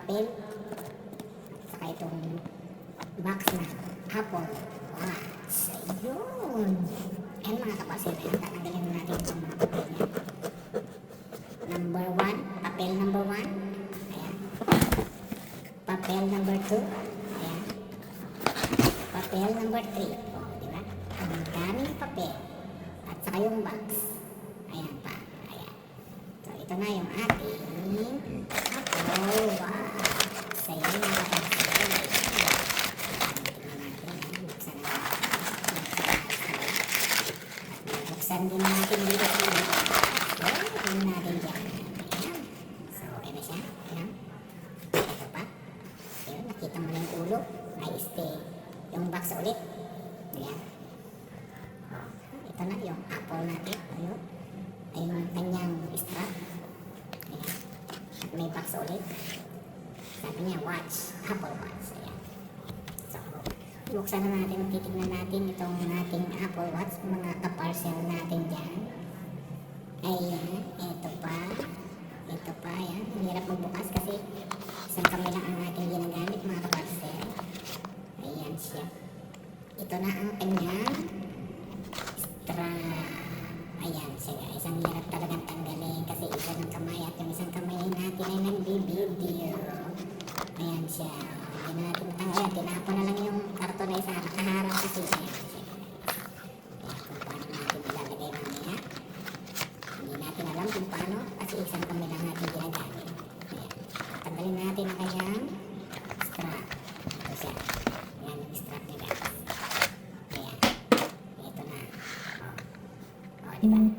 papel, saka itong box na Apple Watch. Ayun. Ayan mga kaparcel, tatanggalin na natin itong mga papel niya. Number 1, papel number 1. Ayan. Papel number 2. Ayan. Papel number 3. O, diba? Ang daming papel. At saka yung box. Ayan pa. Ayan. So, ito na yung ating Apple Watch. Ayan mga kaparcel. Buksan din natin dito. Tingnan natin dyan. Ayan. So, okay na siya. Ayan. Ito pa. Ayan, nakita mo na yung ulo. Ay, yung box ulit. Ayan. Ito na yung Apple natin. Ayun. Ayun yung kanyang strap. Ayan. At may box ulit. Sabi niya, watch. Apple Watch. Ayan. So, buksan na natin. Titignan natin itong ating Apple Watch. Mga kaparcel natin dyan. Ayan. Ito pa. Ito pa. Ayan. Ang hirap magbukas kasi isang kamay lang ang ating ginagamit mga kaparcel. Ayan siya. Ito na ang kanyang strap. Ayan siya guys. Ang hirap talagang tanggalin kasi isa ng kamay at yung isang kamay natin ay nagbibideo. Ayan siya. Hindi na natin matanggal. Tinapon na lang yung karton na isa. Nakaharap kasi. Ayan siya. Ayan kung paano natin ilalagay mamaya. Hindi natin alam kung paano kasi isang kamay lang natin ginagamit. Ayan. Tanggalin natin ang kanyang strap. Ito siya. Ayan yung strap niya guys. Ayan. Ito na. O, diba? Ang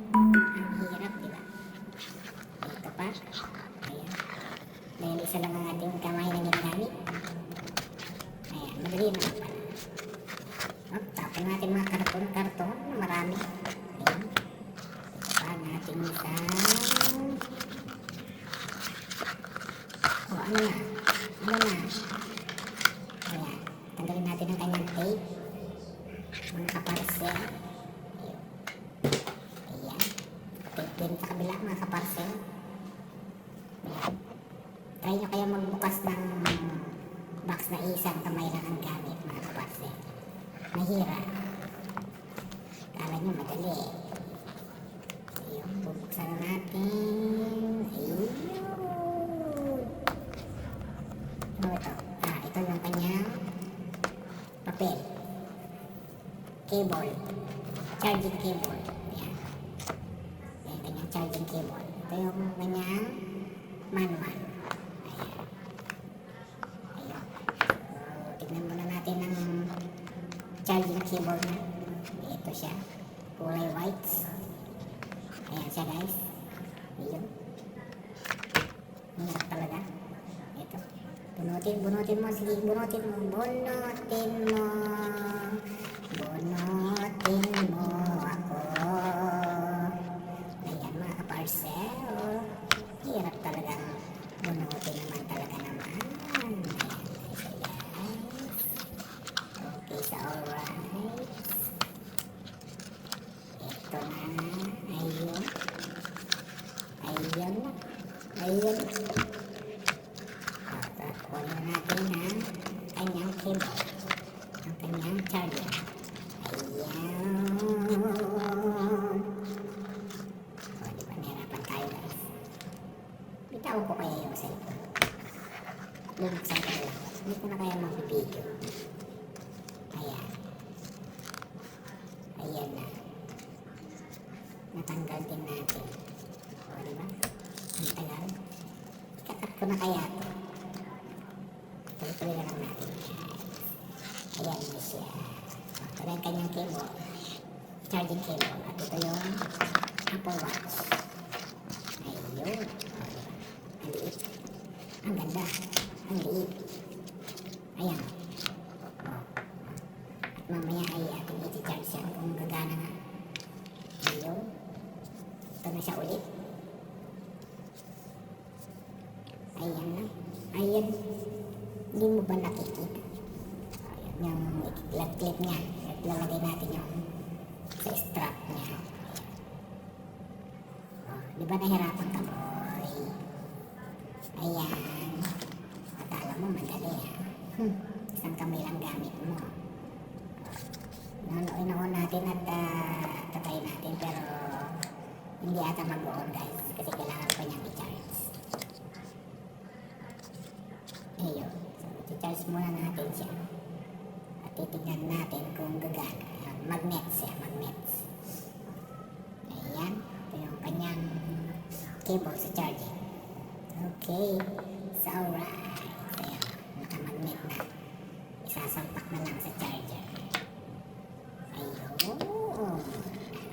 hirap, diba? Ito pa. Ayan. Dahil isa lang ang ating kamay na ginagamit. Ayan. Madali naman pala. Tapon natin mga karton na marami. Ayan. Ito pa natin isang... O, ano na? Ano na? Ayan. Tanggalin natin ang kanyang tape. Mga kaparcel. Ayan. Tape din sa kabila mga kaparcel. Ayan. Try nyo kaya magbukas ng box na isang kamay lang ang gamit mga kaparcel. Mahirap. Kala nyo madali. Ayun. Bubuksan na natin. Ayun. Ano ito? Ito yung kanyang papel. Cable. Charging cable. Ayan. Ayan yung kanyang charging cable. Ito yung kanyang manual. Ayan. Ayan. Tignan muna natin ang charging cable na. Ito siya. Kulay white. Ayan siya guys. Ayan. Hirap talaga. Ito. Bunutin mo. Sige, bunutin mo. Bunutin mo ako. Ayan mga kaparcel. Hirap talagang bunutin naman talaga naman. Ayan. Okay, so alright. Ito na. Ayun. Ayun. Ayun. Kunin natin ang kanyang cable. Ang kanyang charger. Ayan. O, diba? Nahirapan tayo guys. Bitawan ko kaya yung cellphone. Bubuksan ko lang. Hindi ko na kaya mag-video. Ayan. Ayan na. Natanggal din natin. O, diba? Ang tagal. Ikakat ko na kaya ito. Tuloy na lang natin. Ayan na siya. Ito na yung kanyang cable. Charging cable. At ito yung Apple Watch. Ayun. Ang liit. Ang ganda. Ang liit. Ayan. At mamaya ay ating iti-charge yan kung gagana nga. Ayun. Ito na siya ulit. Ayan na. Ayan. Hindi mo ba nakikita? Ayan, yung clip niya. At lalagay natin yung sa strap niya. Di ba nahirapan ka, boy? Ayan. At madali isang kamay lang gamit mo. Inuun natin at tatay natin pero hindi ata mag-on guys kasi kailangan pa niyang i-charge. Ayun. So, i-charge muna natin siya. At titignan natin kung gagana. Magnets siya, magnets. Ayan. Ito yung kanyang cable sa charging. Okay. So, alright. Ayan. Naka-magnet na. Isasampak na lang sa charger. Ayun.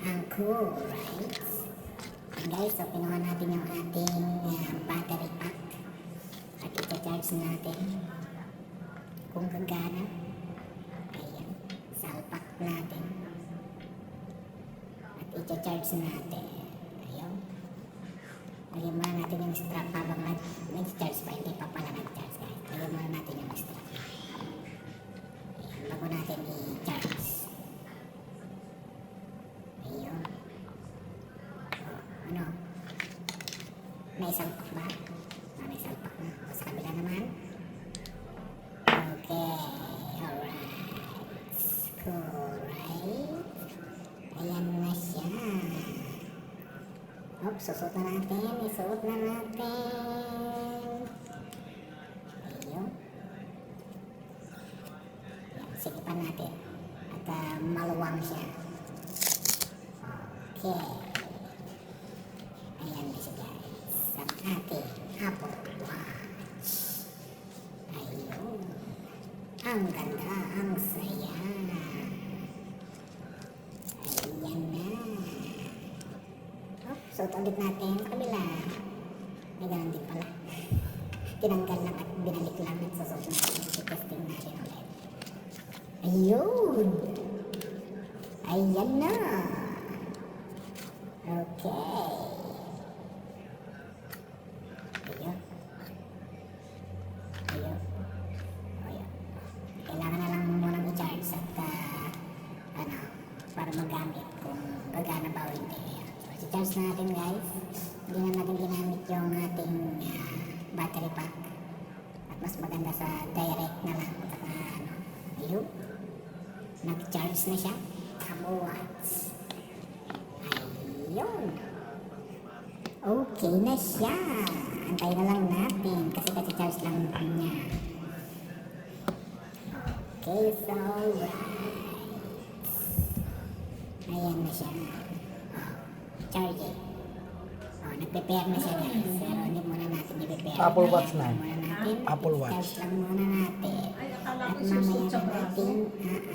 Ang cool, right? And guys, so pinuha natin yung ating battery pack. At ita-charge natin. Kung gagana. Ayan. Salpak natin. At ita-charge natin. Ayun. Lagyan muna natin yung strap habang nag-charge pa. Hindi pa pala nag-charge guys. Lagyan muna natin yung strap. Ayan. Bago natin i-charge. Ayun. Ano? May salpak ba? May salpak na. O sa kabila naman. Okay. Alright. Cool, right? Ayan na siya. Oops, susuot na natin. Isuot na natin. Ayun. Ayan, sigipan natin. At maluwang siya. Okay. Ayan na siya guys. Ang ating Apple Watch. Ayun. Ang ganda, ang saya. Ayan na. Oh, suot ulit natin sa kabila. Ay, ganun din pala. Tinanggal lang at binalik lang at susuot natin. I-testing natin ulit. Ayun. Ayan na. Okay. Ayun. Ayun. Ayun. Kailangan na lang munang i-charge at para magamit kung gagana ba o hindi. Ayan. So, i-charge na natin guys. Hindi na natin ginamit yung ating battery pack. At mas maganda sa direct na lang. Ayun. Nag-charge na siya. Apple Watch. Ayun. Okay na siya. Antay na lang natin kasi kasi-charge lang niya. Okay, so right. Ayan na siya. Charging. Nag-prepare na siya guys. Pero hindi muna natin i-prepare. Apple Watch na. Apple Watch. Charge lang muna natin. At mamaya natin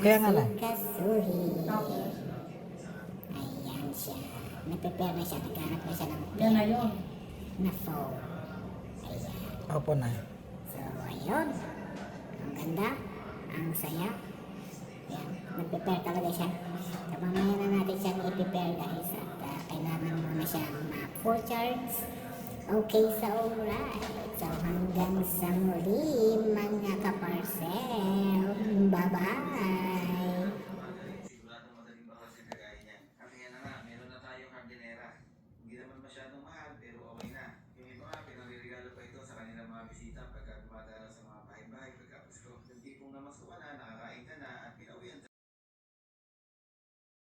Kaya nga na. asikasuhin. Ayan siya. Nag-prepare na siya. Naghanap na siya ng Yan na yun. na phone. Ayan. Opo na. So, ayun. Ang ganda. Ang saya. Ayan. Nag-prepare talaga siya. So, mamaya na natin siyang i-prepare guys. At kailangan mo na siyang full charge. Okay, so alright. So, hanggang sa muli mga kaparcel.